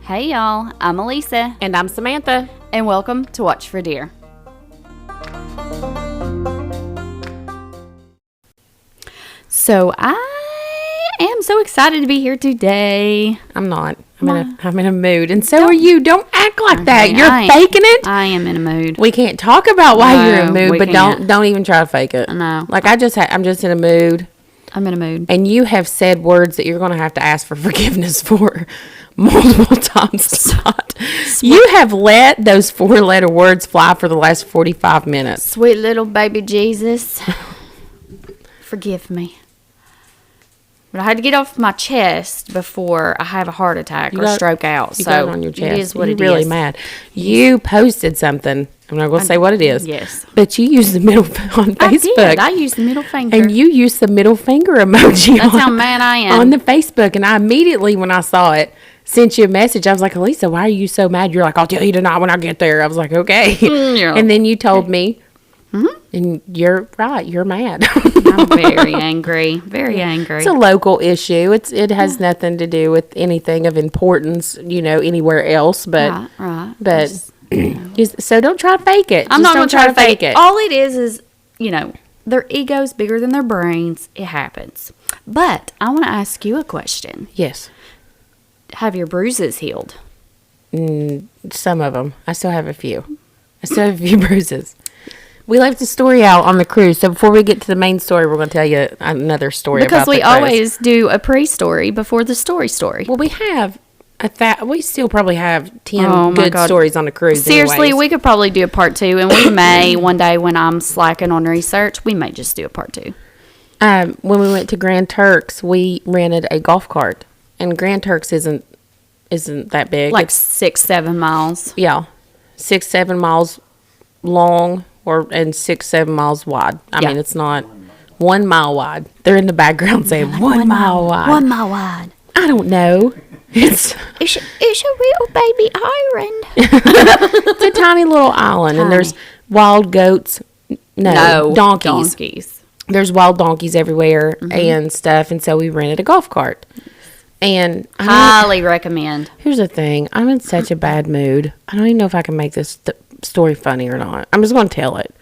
Hey y'all, I'm Elisa. And I'm Samantha. And welcome to Watch for Deer. So I am so excited to be here today. I'm not. I'm in a mood. And so are you. Don't act like that. You're faking it. I am in a mood. We can't talk about why you're in a mood, but don't even try to fake it. No. Like I'm just in a mood. I'm in a mood. And you have said words that you're going to have to ask for forgiveness for multiple times tonight. You have let those 4-letter words fly for the last 45 minutes. Sweet little baby Jesus, forgive me. But I had to get off my chest before I have a heart attack or stroke out. You got it on your chest. It is what it is. You're really mad. You posted something. I'm not going to say what it is. Yes. But you used the middle on Facebook. I used the middle finger. And you used the middle finger emoji. That's how mad I am. On the Facebook. And I immediately, when I saw it, sent you a message. I was like, Elisa, why are you so mad? You're like, I'll tell you tonight when I get there. I was like, okay. Yeah. And then you told me. Mm-hmm. And you're right. You're mad. I'm very angry. Very angry. It's a local issue. It has nothing to do with anything of importance, anywhere else. But right. But so don't try to fake it. I'm not going to try to fake it. All it is, their ego's bigger than their brains. It happens. But I want to ask you a question. Yes. Have your bruises healed? Some of them. I still have a few. Bruises. We left the story out on the cruise, so before we get to the main story, we're going to tell you another story about the cruise. Because we always do a pre-story before the story. Well, we have we still probably have 10 good stories on the cruise. Seriously, anyways. we could probably do a part 2, and we may one day when I'm slacking on research, we may just do a part 2. When we went to Grand Turks, we rented a golf cart, and Grand Turks isn't that big. Like 6-7 miles. Yeah, 6-7 miles long. And 6-7 miles wide. I mean, it's not 1 mile wide. They're in the background saying 1 mile wide. 1 mile wide. I don't know. It's a real baby island. It's a tiny little island, and there's wild goats. No, donkeys. There's wild donkeys everywhere and stuff. And so we rented a golf cart. And highly recommend. Here's the thing. I'm in such a bad mood. I don't even know if I can make this story funny or not. I'm just going to tell it.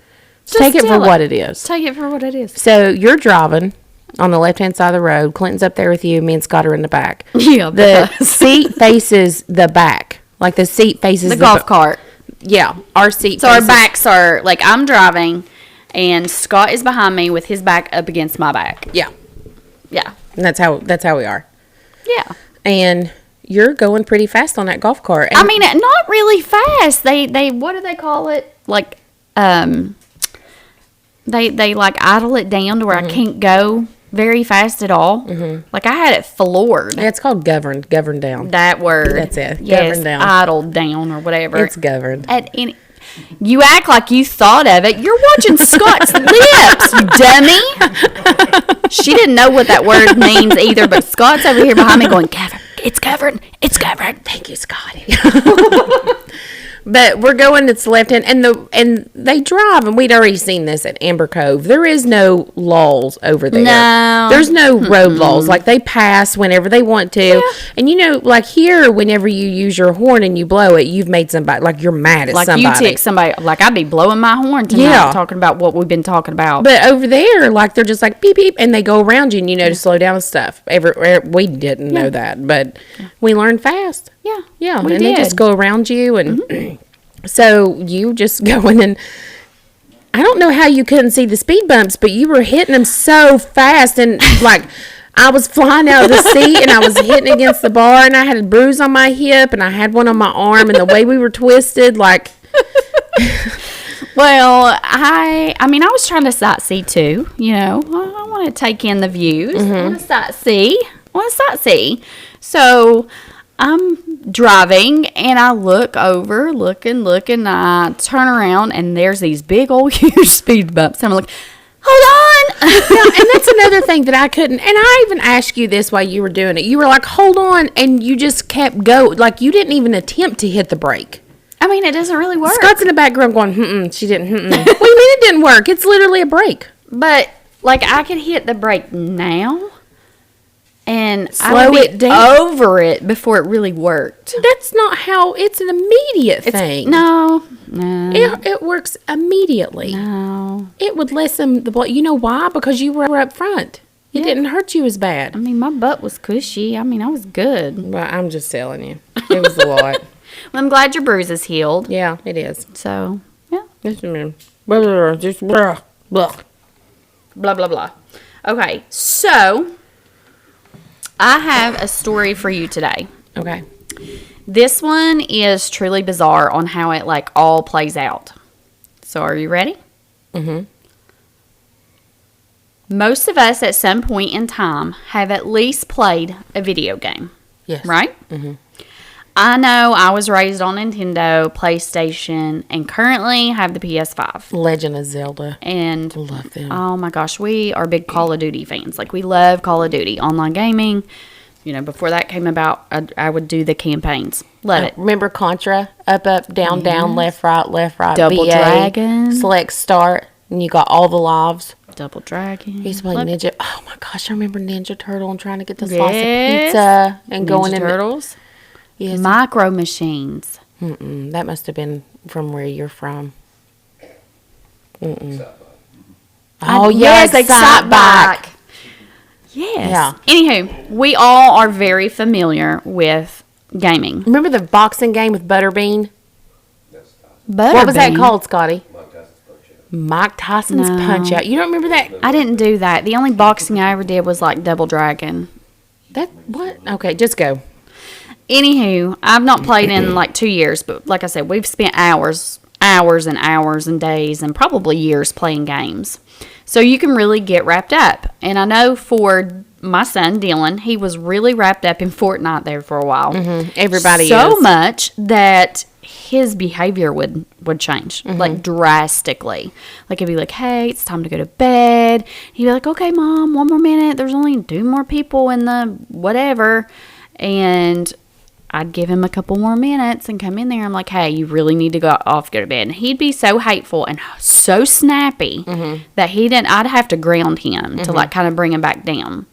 Take it for what it is. Take it for what it is. So you're driving on the left-hand side of the road. Clinton's up there with you. Me and Scott are in the back. Yeah. The seat faces the back. Like the seat faces the golf cart. Yeah. Our seat So our backs are, like, I'm driving, and Scott is behind me with his back up against my back. Yeah. Yeah. And that's how we are. Yeah. And you're going pretty fast on that golf cart. And I mean, not really fast. They what do they call it? Like, they like idle it down to where I can't go very fast at all. Mm-hmm. Like I had it floored. Yeah, it's called governed down. That word. That's it. Yes, governed down. Idled down or whatever. It's governed. You act like you thought of it. You're watching Scott's lips, you dummy. She didn't know what that word means either, but Scott's over here behind me going, it's covered. Thank you, Scotty. But we're going, it's left hand, and they drive, and we'd already seen this at Amber Cove. There is no lulls over there. No. There's no road lulls. Like, they pass whenever they want to. Yeah. And, like here, whenever you use your horn and you blow it, you've made somebody, like, you're mad at somebody. Like, you tick somebody, like, I'd be blowing my horn tonight talking about what we've been talking about. But over there, like, they're just like, beep, beep, and they go around you, and to slow down and stuff. We didn't know that, but we learned fast. Yeah, and they just go around you, and so you just going, and I don't know how you couldn't see the speed bumps, but you were hitting them so fast, and like I was flying out of the seat, and I was hitting against the bar, and I had a bruise on my hip, and I had one on my arm, and the way we were twisted, like. Well, I was trying to sightsee too. I want to take in the views. I want to sightsee. So I'm driving, and I look over, and I turn around, and there's these big old huge speed bumps. I'm like, hold on. And that's another thing that I couldn't, and I even asked you this while you were doing it. You were like, hold on, and you just kept going. Like, you didn't even attempt to hit the brake. I mean, it doesn't really work. Scott's in the background going, she didn't, What do you mean it didn't work? It's literally a brake. But, like, I could hit the brake now, And Slow I would it be down. over it before it really worked. That's not how, it's an immediate thing. No. It works immediately. No. It would lessen the blood. You know why? Because you were up front. It didn't hurt you as bad. I mean, my butt was cushy. I mean, I was good. Well, I'm just telling you. It was a lot. Well, I'm glad your bruise is healed. Yeah, it is. So, yeah. Just a minute. Just blah, blah. Blah, blah, blah. Okay, so I have a story for you today. Okay. This one is truly bizarre on how it, like, all plays out. So, are you ready? Mm-hmm. Most of us at some point in time have at least played a video game. Yes. Right? Mm-hmm. I know I was raised on Nintendo, PlayStation, and currently have the PS5. Legend of Zelda. And Love them. oh my gosh, we are big Call of Duty fans. Like, we love Call of Duty, online gaming. You know, before that came about, I would do the campaigns. Love it. Remember Contra? Up, down, down, left, right, Double BA, Dragon. Select start, and you got all the lives. Double Dragon. I used to play Love Ninja. Oh my gosh, I remember Ninja Turtle and trying to get the slice Yes. of pizza and going Ninja in. Turtles. Yes. Micro Machines. That must have been from where you're from. Oh yes, Excite Bike. Bike. Yes. Yeah. Anywho, we all are very familiar with gaming. Remember the boxing game with Butterbean? Butterbean. What was that called, Scotty? Mike Tyson's Punch Out. You don't remember that? I didn't do that. The only boxing I ever did was like Double Dragon. That what? Okay, just go. Anywho, I've not played in like 2 years, but like I said, we've spent hours and hours and days and probably years playing games. So you can really get wrapped up. And I know for my son, Dylan, he was really wrapped up in Fortnite there for a while. Everybody so is. much that his behavior would change, like drastically. Like, he'd be like, hey, it's time to go to bed. He'd be like, okay, Mom, 1 more minute. There's only 2 more people in the whatever. And I'd give him a couple more minutes and come in there. I'm like, hey, you really need to go to bed. And he'd be so hateful and so snappy that I'd have to ground him to like kind of bring him back down.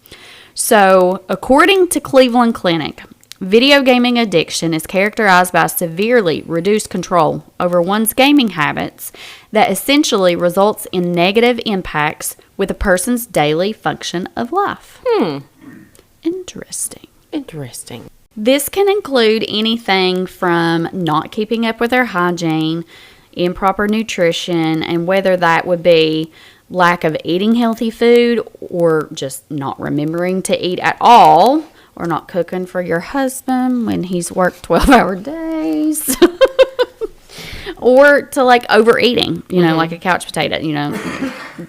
So according to Cleveland Clinic, video gaming addiction is characterized by severely reduced control over one's gaming habits that essentially results in negative impacts with a person's daily function of life. Interesting. This can include anything from not keeping up with their hygiene, improper nutrition, and whether that would be lack of eating healthy food or just not remembering to eat at all, or not cooking for your husband when he's worked 12-hour days, or to like overeating, like a couch potato,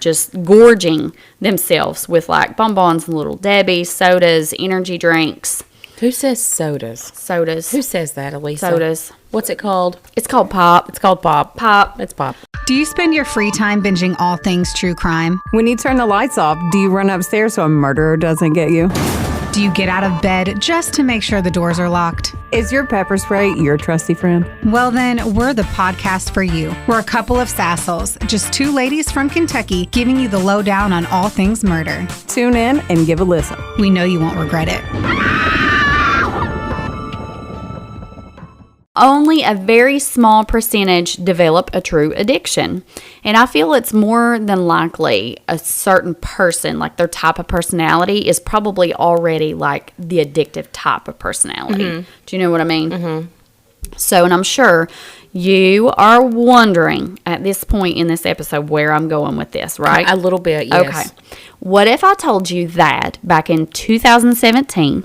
just gorging themselves with like bonbons and Little Debbie's, sodas, energy drinks. Who says sodas? Sodas. Who says that, Elisa? Sodas. What's it called? It's called pop. It's called pop. Pop. It's pop. Do you spend your free time binging all things true crime? When you turn the lights off, do you run upstairs so a murderer doesn't get you? Do you get out of bed just to make sure the doors are locked? Is your pepper spray your trusty friend? Well, then, we're the podcast for you. We're a couple of sassholes, just 2 ladies from Kentucky giving you the lowdown on all things murder. Tune in and give a listen. We know you won't regret it. Only a very small percentage develop a true addiction. And I feel it's more than likely a certain person, like their type of personality is probably already like the addictive type of personality. Do you know what I mean? So, and I'm sure you are wondering at this point in this episode where I'm going with this, right? A little bit, yes. Okay. What if I told you that back in 2017,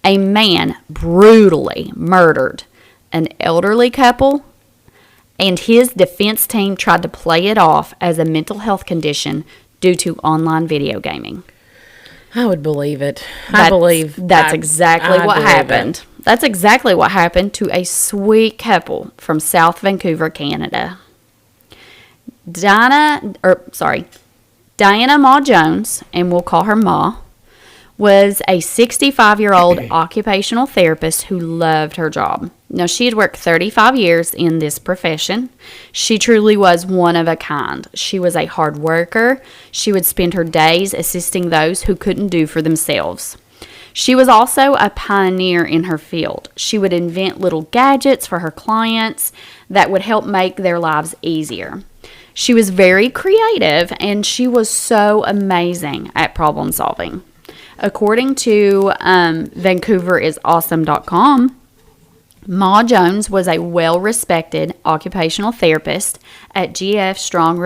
a man brutally murdered an elderly couple, and his defense team tried to play it off as a mental health condition due to online video gaming? I would believe it. That's exactly what happened. That's exactly what happened to a sweet couple from South Vancouver, Canada. Diana Mah Jones, and we'll call her Ma, was a 65-year-old occupational therapist who loved her job. Now, she had worked 35 years in this profession. She truly was one of a kind. She was a hard worker. She would spend her days assisting those who couldn't do for themselves. She was also a pioneer in her field. She would invent little gadgets for her clients that would help make their lives easier. She was very creative, and she was so amazing at problem solving. According to VancouverisAwesome.com, Ma Jones was a well-respected occupational therapist at GF Strong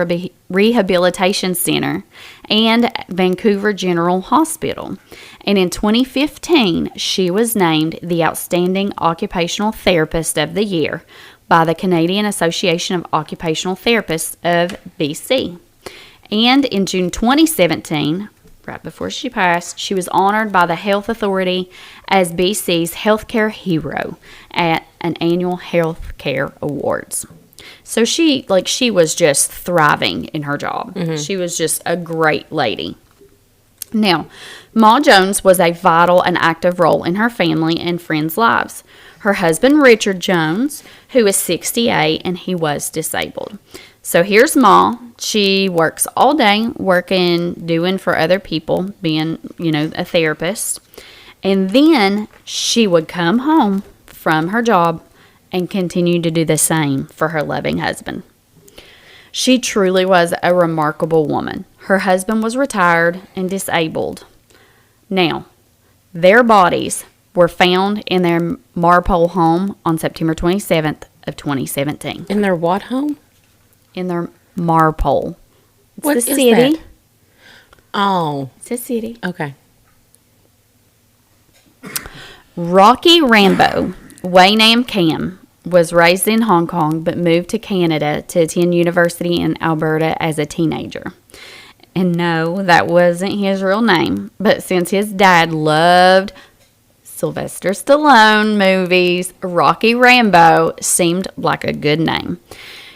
Rehabilitation Center and Vancouver General Hospital. And in 2015, she was named the Outstanding Occupational Therapist of the Year by the Canadian Association of Occupational Therapists of BC. And in June 2017, right before she passed, she was honored by the Health Authority as BC's Healthcare Hero at an annual Healthcare Awards. So she was just thriving in her job. She was just a great lady. Now, Ma Jones was a vital and active role in her family and friends' lives. Her husband, Richard Jones, who is 68, and he was disabled. So here's Ma. She works all day, doing for other people, being, a therapist. And then she would come home from her job and continue to do the same for her loving husband. She truly was a remarkable woman. Her husband was retired and disabled. Now, their bodies were found in their Marpole home on September 27th of 2017. In their what home? In their Marpole. It's What the is city. that? Oh, It's a city. okay. Rocky Rambo, Waynam Cam, was raised in Hong Kong but moved to Canada to attend university in Alberta as a teenager. And no, that wasn't his real name, but since his dad loved Sylvester Stallone movies, Rocky Rambo seemed like a good name.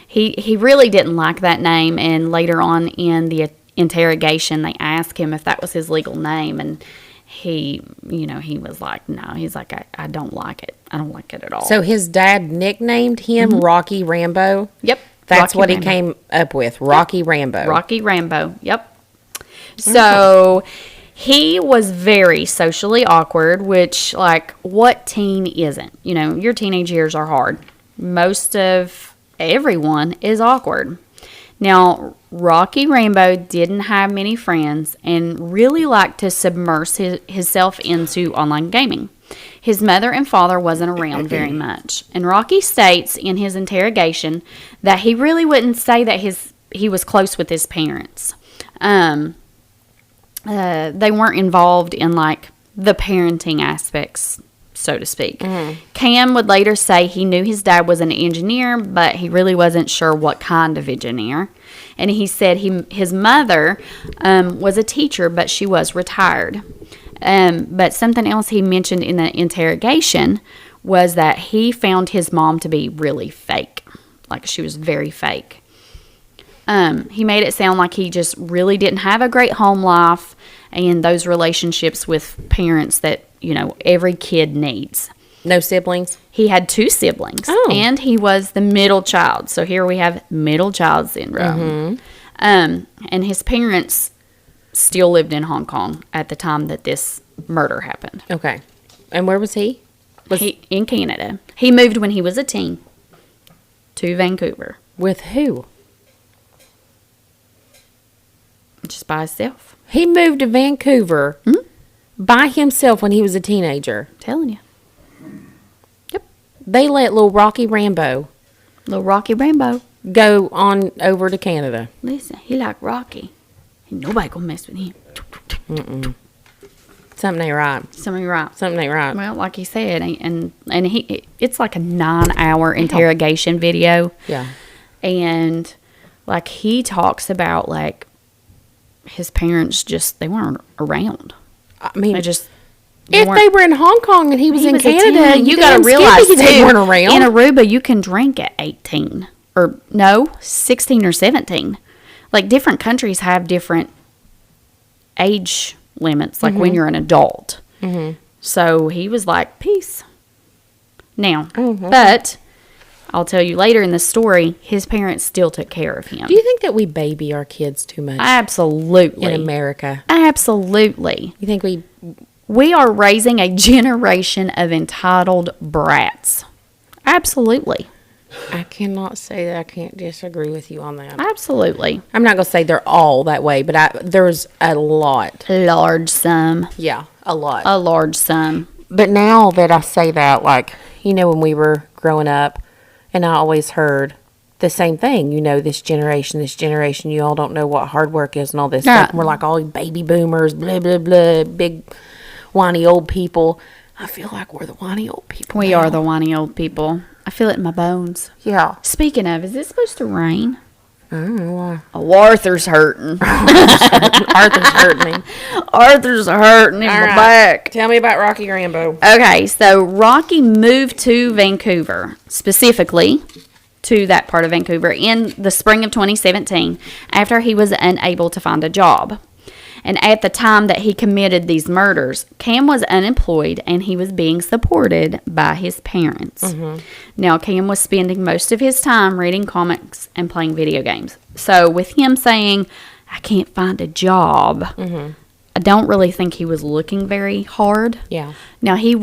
He really didn't like that name, and later on in the interrogation, they asked him if that was his legal name, and he was like, no, he's like, I don't like it. I don't like it at all. So his dad nicknamed him Rocky Rambo? Yep. That's Rocky what Rambo. he came up with, Rocky Rambo. Rocky Rambo, yep. So he was very socially awkward, which, like, what teen isn't? Your teenage years are hard. Most of everyone is awkward. Now, Rocky Rambo didn't have many friends and really liked to submerge himself into online gaming. His mother and father wasn't around very much. And Rocky states in his interrogation that he really wouldn't say that he was close with his parents. They weren't involved in, like, the parenting aspects, so to speak. Cam would later say he knew his dad was an engineer, but he really wasn't sure what kind of engineer. And he said his mother was a teacher, but she was retired. But something else he mentioned in the interrogation was that he found his mom to be really fake. Like, she was very fake. He made it sound like he just really didn't have a great home life and those relationships with parents that, every kid needs. No siblings? He had 2 siblings, and he was the middle child. So here we have middle child syndrome. And his parents still lived in Hong Kong at the time that this murder happened. Okay. And where was he? In Canada. He moved when he was a teen to Vancouver. With who? Just by himself. He moved to Vancouver by himself when he was a teenager. I'm telling you. Yep. They let little Rocky Rambo Little Rocky Rambo. go on over to Canada. Listen, he like Rocky. Ain't nobody gonna mess with him. Something ain't right. Something right. Something ain't right. Well, like he said, and it's like a 9-hour interrogation video. Yeah. And like he talks about like his parents they weren't around. I mean, They just if they were in Hong Kong and he was in a Canada, teen. You got to damn realize skippy they too, weren't around. in Aruba you can drink at 18 or no 16 or 17. Like different countries have different age limits. Like when you're an adult. So he was like, peace. Now, but I'll tell you later in the story, his parents still took care of him. Do you think that we baby our kids too much Absolutely. in America? Absolutely. You think we We are raising a generation of entitled brats. Absolutely. I cannot say that I can't disagree with you on that. Absolutely. I'm not going to say they're all that way, but there's a lot. Large sum. Yeah, a lot. A large sum. But now that I say that, like, you know, when we were growing up, and I always heard the same thing, you know, this generation, you all don't know what hard work is and all this stuff. And we're like all baby boomers, blah, blah, blah, big whiny old people. I feel like we're the whiny old people. We now. are the whiny old people. I feel it in my bones. Yeah. Speaking of, is it supposed to rain? I don't know why. Oh, Arthur's hurting. Arthur's hurting me. Arthur's hurting in my back. Tell me about Rocky Rambo. Okay, so Rocky moved to Vancouver, specifically to that part of Vancouver, in the spring of 2017 after he was unable to find a job. And at the time that he committed these murders, Cam was unemployed and he was being supported by his parents. Mm-hmm. Now, Cam was spending most of his time reading comics and playing video games. So with him saying, I can't find a job, I don't really think he was looking very hard. Yeah. Now, he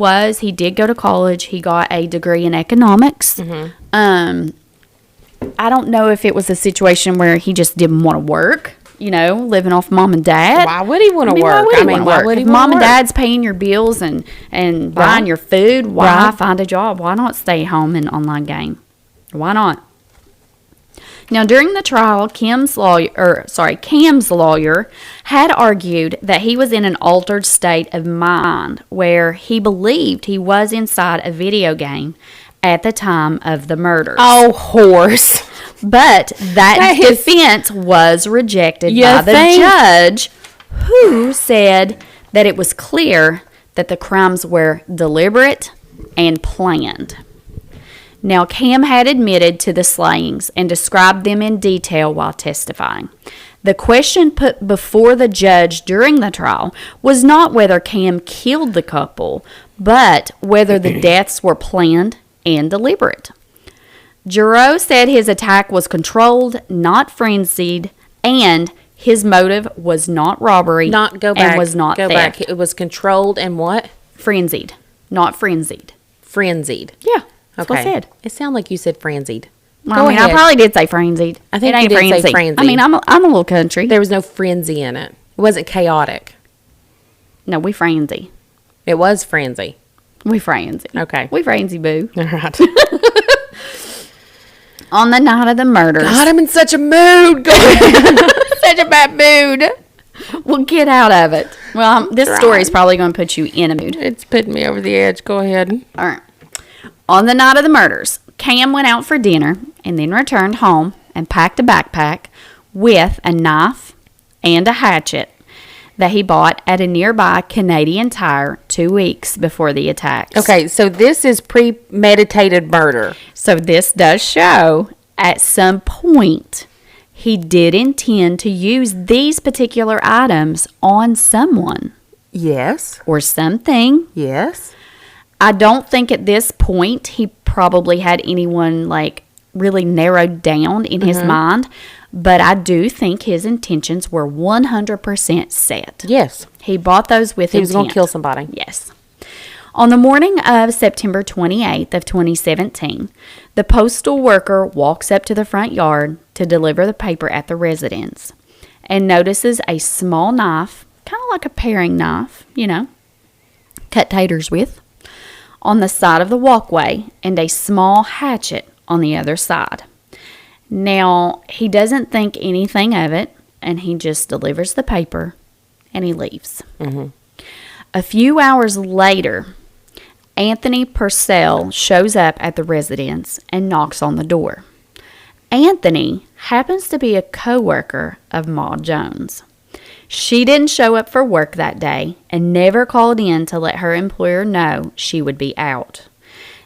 did go to college. He got a degree in economics. I don't know if it was a situation where he just didn't want to work. You know, living off mom and dad. Why would he want to work? Why would he want to work? Would he if mom and dad's paying your bills and buying your food, why find a job? Why not stay home and online game? Why not? Now, during the trial, Cam's lawyer had argued that he was in an altered state of mind where he believed he was inside a video game at the time of the murders. Oh, horse. But that defense was rejected by the judge, who said that it was clear that the crimes were deliberate and planned. Now, Cam had admitted to the slayings and described them in detail while testifying. The question put before the judge during the trial was not whether Cam killed the couple, but whether the deaths were planned and deliberate. Giroux said his attack was controlled, not frenzied, and his motive was not robbery and was not theft. It was controlled and what? Frenzied, not frenzied. Frenzied. Yeah, that's what I said. It sounded like you said frenzied. Well, I probably did say frenzied. I think it ain't you did say frenzy. frenzy. I mean, I'm a little country. There was no frenzy in it. It wasn't chaotic. No, we frenzy. It was frenzy. We frenzy. Okay. We frenzy, boo. All right. On the night of the murders. God, I'm in such a mood. Go ahead. Such a bad mood. Well, get out of it. Well, this story is probably going to put you in a mood. It's putting me over the edge. Go ahead. All right. On the night of the murders, Cam went out for dinner and then returned home and packed a backpack with a knife and a hatchet that he bought at a nearby Canadian Tire 2 weeks before the attacks. Okay, so this is premeditated murder. So this does show at some point he did intend to use these particular items on someone. Yes. Or something. Yes. I don't think at this point he probably had anyone like really narrowed down in his mind, but I do think his intentions were 100% set. Yes. He bought those with He was going to kill somebody. Yes. On the morning of September 28th of 2017, the postal worker walks up to the front yard to deliver the paper at the residence and notices a small knife, kind of like a paring knife, you know, cut taters with, on the side of the walkway and a small hatchet on the other side. Now, he doesn't think anything of it, and he just delivers the paper, and he leaves. A few hours later, Anthony Purcell shows up at the residence and knocks on the door. Anthony happens to be a co-worker of Mah Jones. She didn't show up for work that day and never called in to let her employer know she would be out.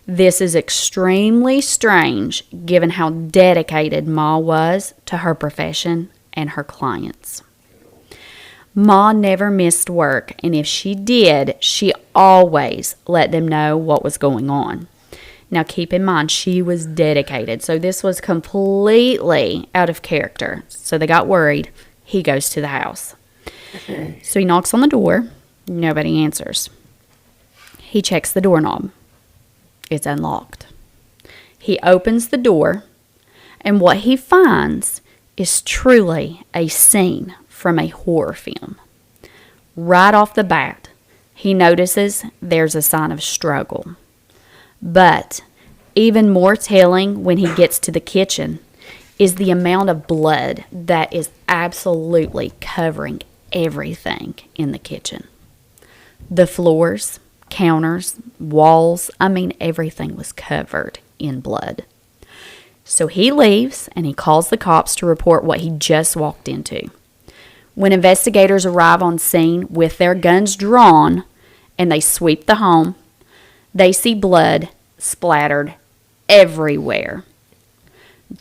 This is extremely strange given how dedicated Mah was to her profession and her clients. Mah never missed work, and if she did, she always let them know what was going on. Now keep in mind, she was dedicated, so this was completely out of character. So they got worried. He goes to the house. So he knocks on the door, Nobody answers. He checks the doorknob. It's unlocked. He opens the door, and what he finds is truly a scene from a horror film. Right off the bat, he notices there's a sign of struggle. But even more telling when he gets to the kitchen is the amount of blood that is absolutely covering everything in the kitchen. The floors, counters, walls, everything was covered in blood. So he leaves and he calls the cops to report what he just walked into. When investigators arrive on scene with their guns drawn and they sweep the home, they see blood splattered everywhere.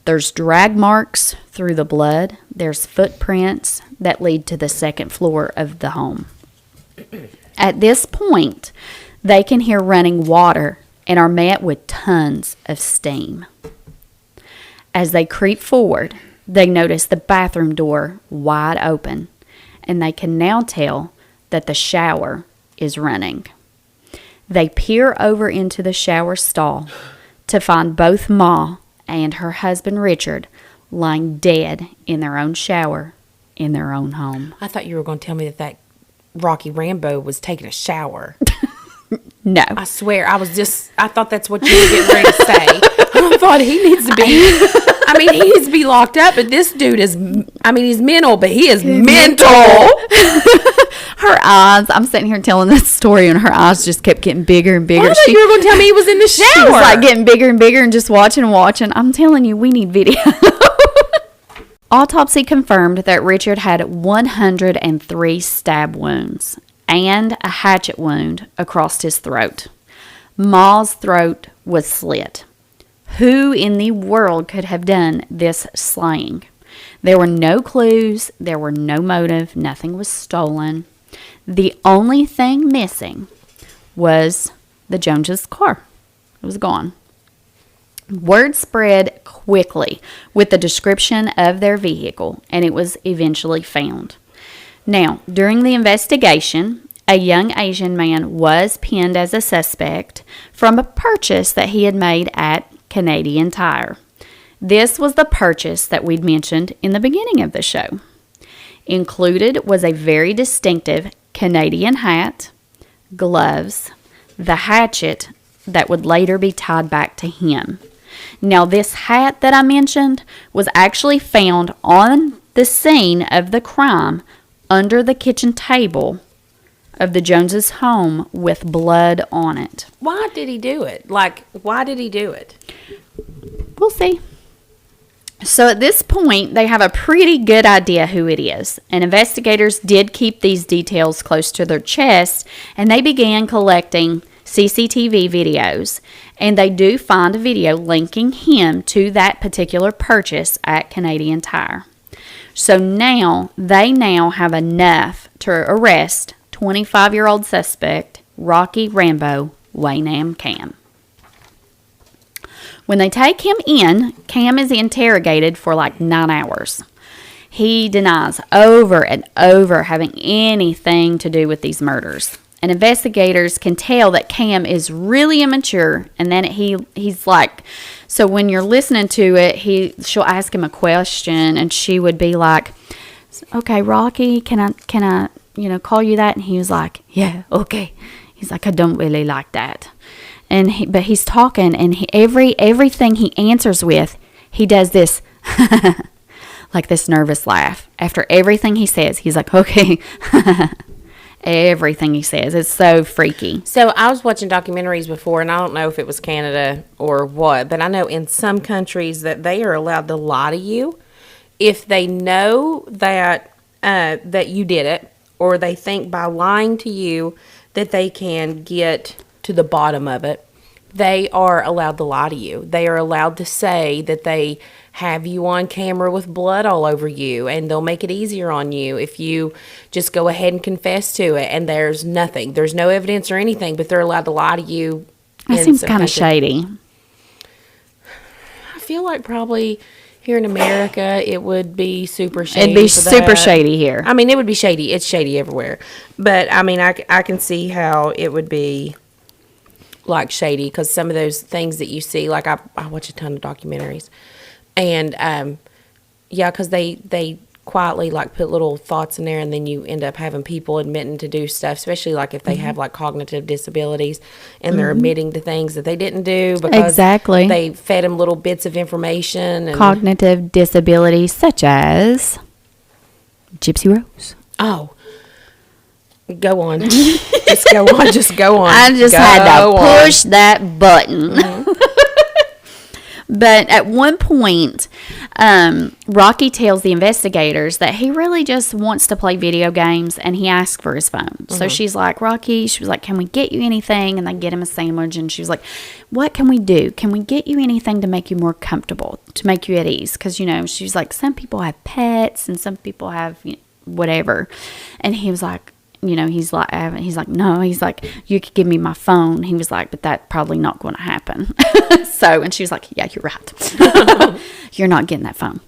There's drag marks through the blood. There's footprints that lead to the second floor of the home. At this point, they can hear running water and are met with tons of steam. As they creep forward, they notice the bathroom door wide open, and they can now tell that the shower is running. They peer over into the shower stall to find both Ma and her husband Richard lying dead in their own shower in their own home. I thought you were going to tell me that Rocky Rambo was taking a shower. No. I swear, I thought that's what you were getting ready to say. I thought he needs to be locked up, but this dude is, he's mental, but he is mental. Her eyes, I'm sitting here telling this story, and her eyes just kept getting bigger and bigger. I thought you were going to tell me he was in the shower. She was like getting bigger and bigger and just watching and watching. I'm telling you, we need video. Autopsy confirmed that Richard had 103 stab wounds and a hatchet wound across his throat. Ma's throat was slit. Who in the world could have done this slaying? There were no clues. There were no motive. Nothing was stolen. The only thing missing was the Joneses' car. It was gone. Word spread quickly with the description of their vehicle, and it was eventually found. Now, during the investigation, a young Asian man was pinned as a suspect from a purchase that he had made at Canadian Tire. This was the purchase that we'd mentioned in the beginning of the show. Included was a very distinctive Canadian hat, gloves, the hatchet that would later be tied back to him. Now, this hat that I mentioned was actually found on the scene of the crime under the kitchen table of the Joneses' home with blood on it. Why did he do it? Why did he do it? We'll see. So at this point, they have a pretty good idea who it is. And investigators did keep these details close to their chest, and they began collecting CCTV videos. And they do find a video linking him to that particular purchase at Canadian Tire. So they now have enough to arrest 25-year-old suspect Rocky Rambo Waynam Cam. When they take him in, Cam is interrogated for 9 hours. He denies over and over having anything to do with these murders. And investigators can tell that Cam is really immature, and then he's like, so when you're listening to it, she'll ask him a question, and she would be like, okay, Rocky, can I call you that? And he was like, yeah, okay. He's like, I don't really like that. But he's talking, and everything he answers with, he does this, like this nervous laugh. After everything he says, he's like, okay. Everything he says. It's so freaky. So I was watching documentaries before, and I don't know if it was Canada or what, but I know in some countries that they are allowed to lie to you if they know that you did it, or they think by lying to you that they can get to the bottom of it. They are allowed to lie to you. They are allowed to say that they have you on camera with blood all over you, and they'll make it easier on you if you just go ahead and confess to it, and there's nothing. There's no evidence or anything, but they're allowed to lie to you. That seems kind of shady. I feel like probably Here in America, it would be super shady. It'd be for super that. shady here. I mean, it would be shady. It's shady everywhere. But, I mean, I can see how it would be, like, shady. Because some of those things that you see, like, I watch a ton of documentaries. And, yeah, because they quietly, like, put little thoughts in there. And then you end up having people admitting to do stuff. Especially, like, if they have, like, cognitive disabilities. And they're admitting to things that they didn't do. Because Exactly. they fed them little bits of information. And, Cognitive disabilities such as Gypsy Rose. oh. Go on. Just go on. Just go on. I just had to push that button. But at one point, Rocky tells the investigators that he really just wants to play video games, and he asks for his phone. So she's like, Rocky, she was like, can we get you anything? And they get him a sandwich, and she was like, what can we do? Can we get you anything to make you more comfortable, to make you at ease? Because, you know, she's like, some people have pets, and some people have, you know, whatever. And he was like, you know, he's like, no, he's like, you could give me my phone. He was like, but that's probably not going to happen. So, and she was like, yeah, you're right. You're not getting that phone.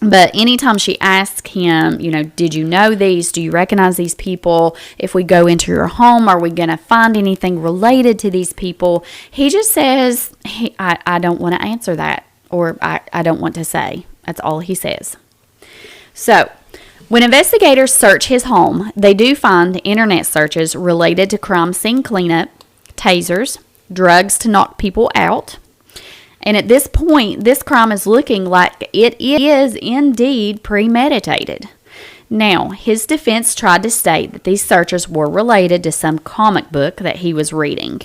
But anytime she asks him, you know, did you know these? Do you recognize these people? If we go into your home, are we going to find anything related to these people? He just says, I don't want to answer that, or I don't want to say. That's all he says. So, when investigators search his home, they do find internet searches related to crime scene cleanup, tasers, drugs to knock people out. And at this point, this crime is looking like it is indeed premeditated. Now, his defense tried to state that these searches were related to some comic book that he was reading.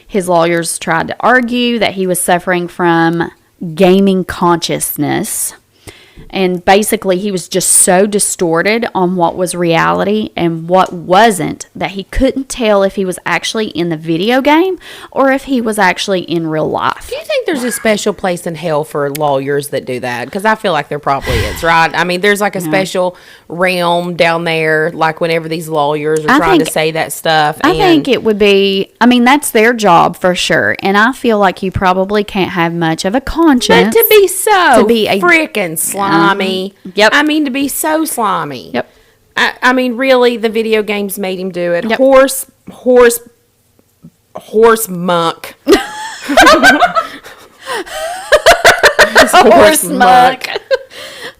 His lawyers tried to argue that he was suffering from gaming consciousness. And basically, he was just so distorted on what was reality and what wasn't that he couldn't tell if he was actually in the video game or if he was actually in real life. Do you think there's a special place in hell for lawyers that do that? Because I feel like there probably is, right? I mean, there's like a special realm down there, like whenever these lawyers are trying to say that stuff. I think it would be, I mean, that's their job for sure. And I feel like you probably can't have much of a conscience. But to be a freaking slimy. Yep. I mean, to be so slimy. Yep. I mean, really, the video games made him do it. Yep. Horse muck. Horse muck.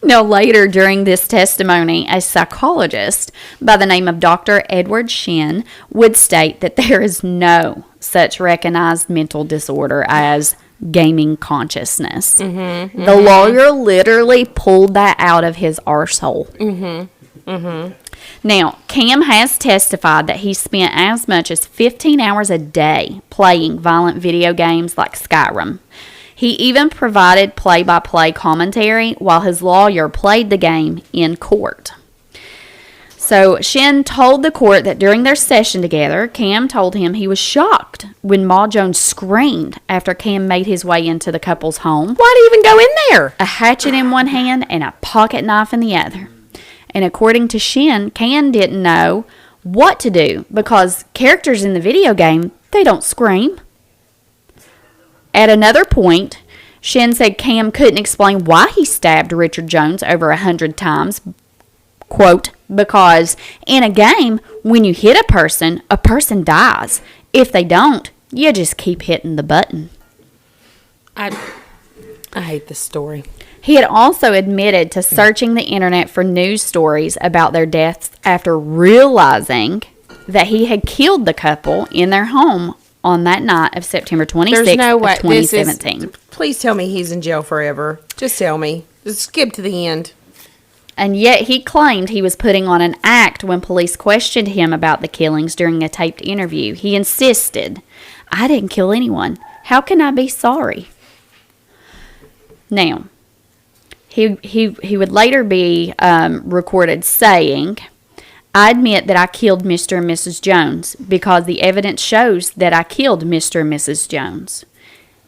Now, later during this testimony, a psychologist by the name of Dr. Edward Shin would state that there is no such recognized mental disorder as gaming consciousness. The lawyer literally pulled that out of his arsehole. Now, Cam has testified that he spent as much as 15 hours a day playing violent video games like Skyrim. He even provided play-by-play commentary while his lawyer played the game in court. So Shin told the court that during their session together, Cam told him he was shocked when Mah Jones screamed after Cam made his way into the couple's home. Why'd he even go in there? A hatchet in one hand and a pocket knife in the other. And according to Shin, Cam didn't know what to do because characters in the video game, they don't scream. At another point, Shin said Cam couldn't explain why he stabbed Richard Jones over 100 times. Quote, because in a game, when you hit a person dies. If they don't, you just keep hitting the button. I hate this story. He had also admitted to searching the internet for news stories about their deaths after realizing that he had killed the couple in their home on that night of September 26th, There's no way. 2017. Please tell me he's in jail forever. Just tell me. Just skip to the end. And yet he claimed he was putting on an act when police questioned him about the killings during a taped interview. He insisted, I didn't kill anyone. How can I be sorry? Now, he would later be recorded saying, I admit that I killed Mr. and Mrs. Jones because the evidence shows that I killed Mr. and Mrs. Jones.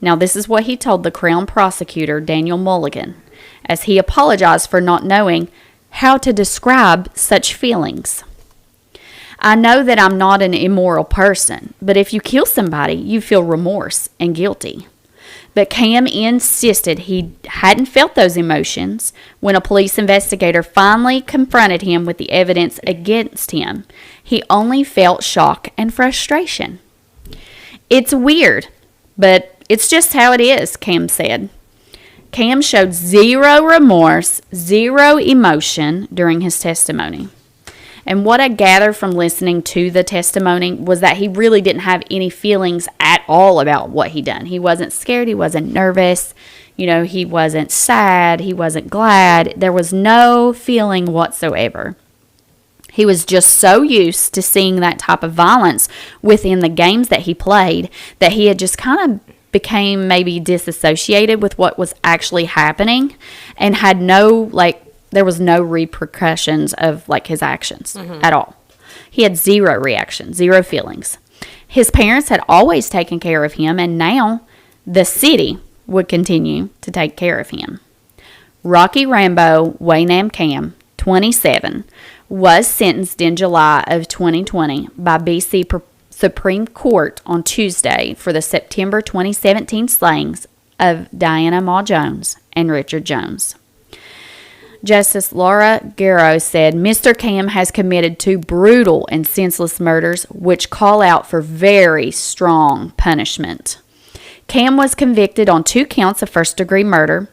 Now, this is what he told the Crown Prosecutor, Daniel Mulligan, as he apologized for not knowing how to describe such feelings. I know that I'm not an immoral person, but if you kill somebody, you feel remorse and guilty. But Cam insisted he hadn't felt those emotions when a police investigator finally confronted him with the evidence against him. He only felt shock and frustration. It's weird, but it's just how it is, Cam said. Cam showed zero remorse, zero emotion during his testimony. And what I gathered from listening to the testimony was that he really didn't have any feelings at all about what he done. He wasn't scared. He wasn't nervous. He wasn't sad. He wasn't glad. There was no feeling whatsoever. He was just so used to seeing that type of violence within the games that he played that he had just kind of became maybe disassociated with what was actually happening and had there was no repercussions of his actions at all. He had zero reaction, zero feelings. His parents had always taken care of him, and now the city would continue to take care of him. Rocky Rambo Waynam Cam, 27, was sentenced in July of 2020 by BC Supreme Court on Tuesday for the September 2017 slayings of Diana Mah Jones and Richard Jones. Justice Laura Garrow said, Mr. Cam has committed 2 brutal and senseless murders which call out for very strong punishment. Cam was convicted on 2 counts of first-degree murder.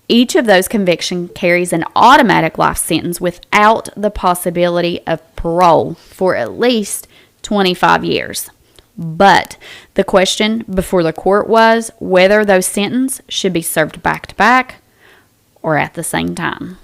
Each of those convictions carries an automatic life sentence without the possibility of parole for at least 25 years. But the question before the court was whether those sentences should be served back-to-back or at the same time.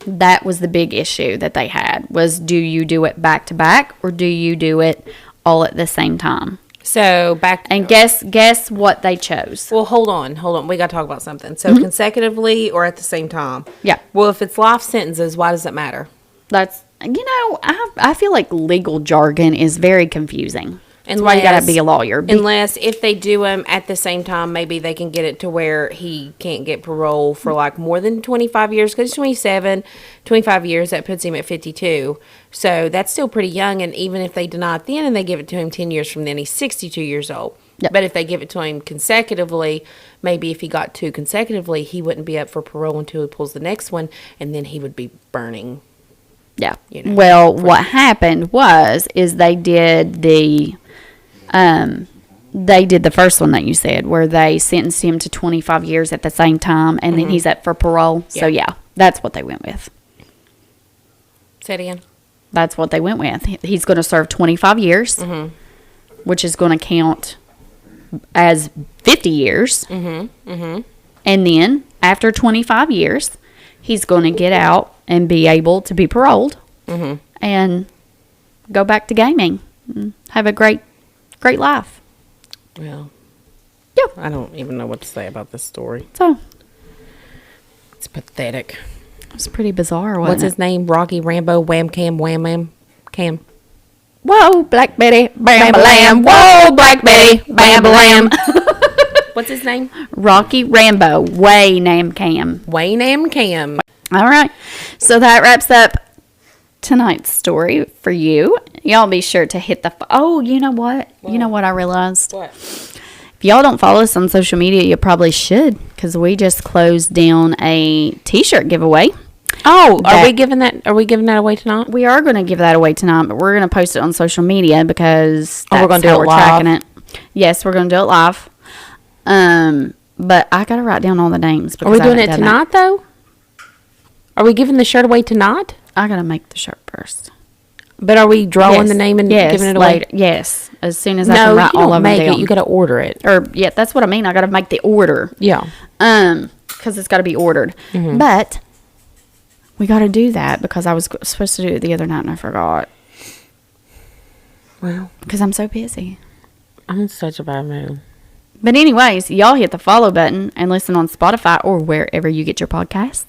That was the big issue that they had, was do you do it back-to-back or do you do it all at the same time? So And guess what they chose. Well, hold on. We got to talk about something. So consecutively or at the same time? Yeah. Well, if it's life sentences, why does it matter? That's, I feel like legal jargon is very confusing. That's why you got to be a lawyer. Unless if they do them at the same time, maybe they can get it to where he can't get parole for more tthan 25 years. Because he's 27, 25 years, that puts him at 52. So that's still pretty young. And even if they deny it then and they give it to him 10 years from then, he's 62 years old. Yep. But if they give it to him consecutively, maybe if he got 2 consecutively, he wouldn't be up for parole until he pulls the next one. And then he would be burning. Yeah. Well, what happened is they did the first one that you said, where they sentenced him to 25 years at the same time, and then he's up for parole. Yeah. So, yeah, that's what they went with. Say it again. That's what they went with. He's going to serve 25 years, which is going to count as 50 years. And then, after 25 years, he's going to get out and be able to be paroled and go back to gaming and have a great life. Well, yeah. I don't even know what to say about this story. So, it's pathetic. It's pretty bizarre, wasn't What's his name? Rocky Rambo Wham Cam. Whoa, Black Betty, bam lamb. Whoa, Black Betty, bam lamb. What's his name? Rocky Rambo Waynam Cam. All right. So that wraps up tonight's story for you. Y'all be sure to hit the... Oh, you know what? You know what I realized? What? If y'all don't follow us on social media, you probably should, because we just closed down a t-shirt giveaway. Oh, are we giving that away tonight? We are going to give that away tonight, but we're going to post it on social media because that's we're going to do how it we're live. tracking it. Yes, we're going to do it live. But I got to write down all the names. Are we doing it tonight, though? Are we giving the shirt away tonight? I got to make the shirt first. But are we drawing the name and giving it away? Later. Yes, as soon as I can write all of them down. You got to order it. Yeah, that's what I mean. I got to make the order. Yeah. Because it's got to be ordered. But we got to do that because I was supposed to do it the other night and I forgot. Well, because I'm so busy. I'm in such a bad mood. But anyways, y'all hit the follow button and listen on Spotify or wherever you get your podcast.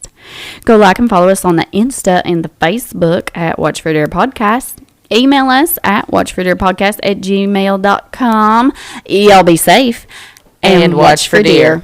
Go like and follow us on the Insta and the Facebook at Watch for Deer Podcast. Email us at watchfordeerpodcast@gmail.com. Y'all be safe and watch for deer.